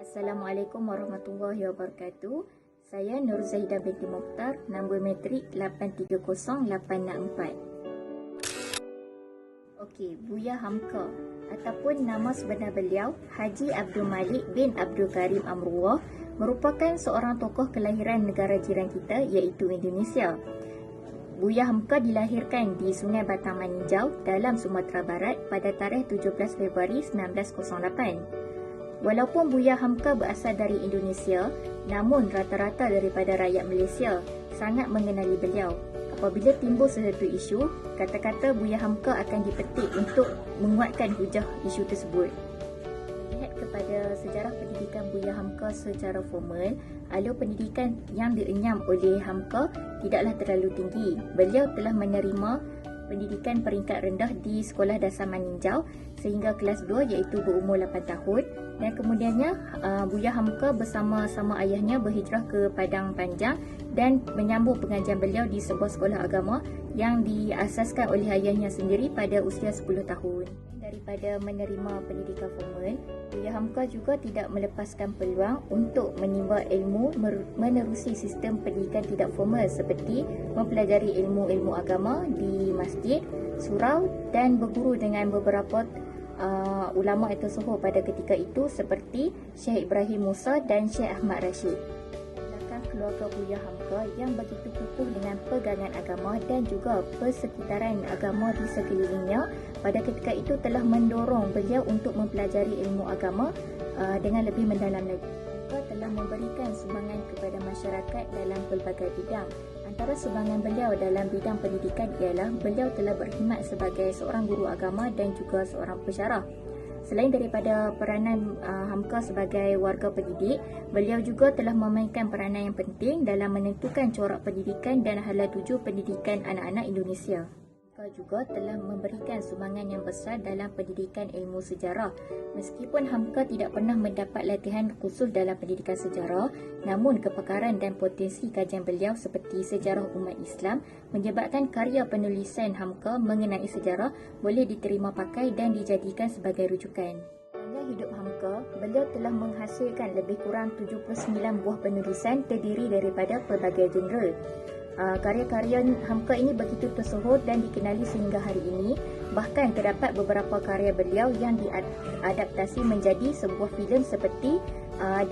Assalamualaikum warahmatullahi wabarakatuh. Saya Nur Zahidah binti Mokhtar, nombor matrik 830864. Okey, Buya Hamka ataupun nama sebenar beliau Haji Abdul Malik bin Abdul Karim Amruwah merupakan seorang tokoh kelahiran negara jiran kita iaitu Indonesia. Buya Hamka dilahirkan di Sungai Batang Maninjau dalam Sumatera Barat pada tarikh 17 Februari 1908. Walaupun Buya Hamka berasal dari Indonesia, namun rata-rata daripada rakyat Malaysia sangat mengenali beliau. Apabila timbul sesuatu isu, kata-kata Buya Hamka akan dipetik untuk menguatkan hujah isu tersebut. Lihat kepada sejarah pendidikan Buya Hamka secara formal, alur pendidikan yang dienyam oleh Hamka tidaklah terlalu tinggi. Beliau telah menerima pendidikan peringkat rendah di Sekolah Dasar Maninjau sehingga kelas 2 iaitu berumur 8 tahun dan kemudiannya Buya Hamka bersama-sama ayahnya berhijrah ke Padang Panjang dan menyambung pengajian beliau di sebuah sekolah agama yang diasaskan oleh ayahnya sendiri pada usia 10 tahun. Daripada menerima pendidikan formal, Buya Hamka juga tidak melepaskan peluang untuk menimba ilmu menerusi sistem pendidikan tidak formal seperti mempelajari ilmu-ilmu agama di masjid, surau dan berguru dengan beberapa ulama atau suhur pada ketika itu seperti Syekh Ibrahim Musa dan Syekh Ahmad Rashid. Belakang keluarga Buya Hamka yang begitu kukuh dengan pegangan agama dan juga persekitaran agama di sekelilingnya pada ketika itu telah mendorong beliau untuk mempelajari ilmu agama dengan lebih mendalam lagi. Hamka telah memberikan sumbangan kepada masyarakat dalam pelbagai bidang. Antara sumbangan beliau dalam bidang pendidikan ialah beliau telah berkhidmat sebagai seorang guru agama dan juga seorang pensyarah. Selain daripada peranan Hamka sebagai warga pendidik, beliau juga telah memainkan peranan yang penting dalam menentukan corak pendidikan dan hala tuju pendidikan anak-anak Indonesia. Hamka juga telah memberikan sumbangan yang besar dalam pendidikan ilmu sejarah. Meskipun Hamka tidak pernah mendapat latihan khusus dalam pendidikan sejarah, namun kepakaran dan potensi kajian beliau seperti sejarah umat Islam menyebabkan karya penulisan Hamka mengenai sejarah boleh diterima pakai dan dijadikan sebagai rujukan. Dalam hidup Hamka, beliau telah menghasilkan lebih kurang 79 buah penulisan terdiri daripada pelbagai genre. Karya-karya Hamka ini begitu tersohor dan dikenali sehingga hari ini. Bahkan terdapat beberapa karya beliau yang diadaptasi menjadi sebuah filem seperti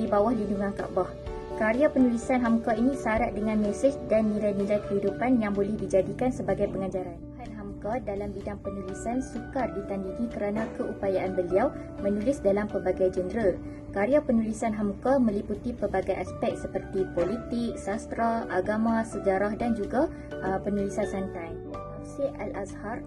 Di Bawah Lindungan Kaabah. Karya penulisan Hamka ini syarat dengan mesej dan nilai-nilai kehidupan yang boleh dijadikan sebagai pengajaran. Hamka dalam bidang penulisan sukar ditandingi kerana keupayaan beliau menulis dalam pelbagai genre. Karya penulisan Hamka meliputi pelbagai aspek seperti politik, sastra, agama, sejarah dan juga penulisan santai. Tafsir Al-Azhar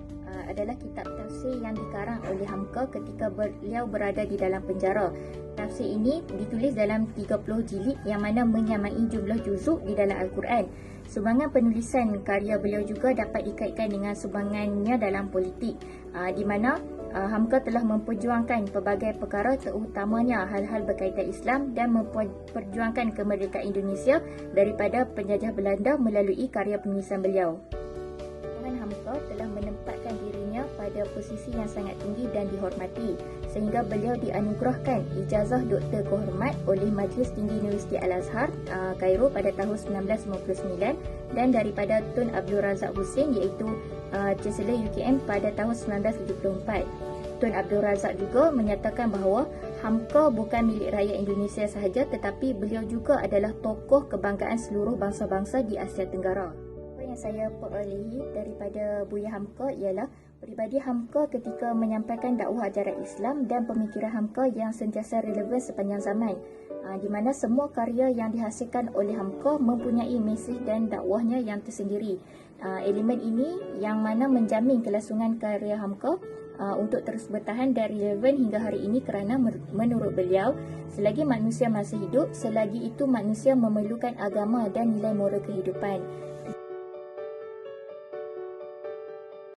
adalah kitab tafsir yang dikarang oleh Hamka ketika beliau berada di dalam penjara. Tafsir ini ditulis dalam 30 jilid yang mana menyamai jumlah juzuk di dalam Al-Quran. Sumbangan penulisan karya beliau juga dapat dikaitkan dengan sumbangannya dalam politik, di mana Hamka telah memperjuangkan pelbagai perkara terutamanya hal-hal berkaitan Islam dan memperjuangkan kemerdekaan Indonesia daripada penjajah Belanda melalui karya penulisan beliau. Hamka telah menempatkan dirinya pada posisi yang sangat tinggi dan dihormati sehingga beliau dianugerahkan ijazah doktor kehormat oleh Majlis Tinggi Universiti Al-Azhar Cairo pada tahun 1959 dan daripada Tun Abdul Razak Husin iaitu Chancellor UKM pada tahun 1974. Tun Abdul Razak juga menyatakan bahawa Hamka bukan milik rakyat Indonesia sahaja tetapi beliau juga adalah tokoh kebanggaan seluruh bangsa-bangsa di Asia Tenggara. Yang saya perolehi daripada Buya Hamka ialah peribadi Hamka ketika menyampaikan dakwah ajaran Islam dan pemikiran Hamka yang sentiasa relevan sepanjang zaman, di mana semua karya yang dihasilkan oleh Hamka mempunyai mesej dan dakwahnya yang tersendiri. Elemen ini yang mana menjamin kelangsungan karya Hamka untuk terus bertahan dan relevan hingga hari ini kerana menurut beliau, selagi manusia masih hidup, selagi itu manusia memerlukan agama dan nilai moral kehidupan.